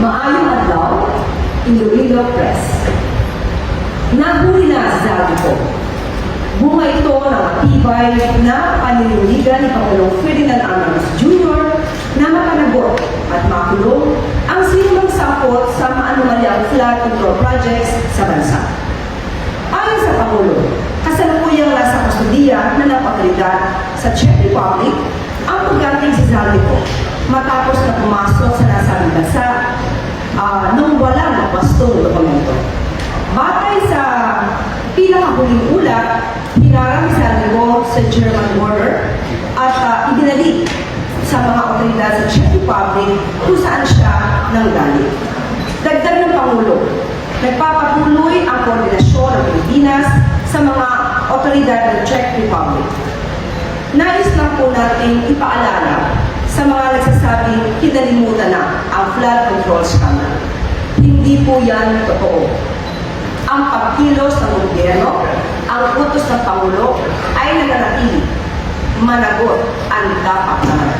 Maayong adlaw, Iloilo Press. Nahuli na sa sabi ko. Bunga ito ng matibay na paniniligan ni Pangulong Ferdinand R. Marcos Jr. na makanagot at makulong ang sinumang sakot sa maanumalyang flood control projects sa bansa. Ayon sa Pangulo, kasalukuyang nasa kustudiya na ng otoridad sa Czech Republic ang pagdating si Zaldico matapos na pumasok sa nasabing bansa nung walang wastong dokumento. Batay sa pinakahuling ulat, hinarang si Zaldico sa German border at ibinalik sa mga otoridad sa Czech Republic kung saan siya nanggaling. Dagdag ng Pangulo, nagpapatuloy ang koordinasyon ng Pilipinas sa mga otoridad ng Czech Republic. Nais lang po natin ipaalala sa mga nagsasabing kinalimutan na ang flood control scandal. Hindi po yan totoo. Ang pagkilos ng gobyerno, ang utos ng Pangulo ay nananatili. Managot ang dapat na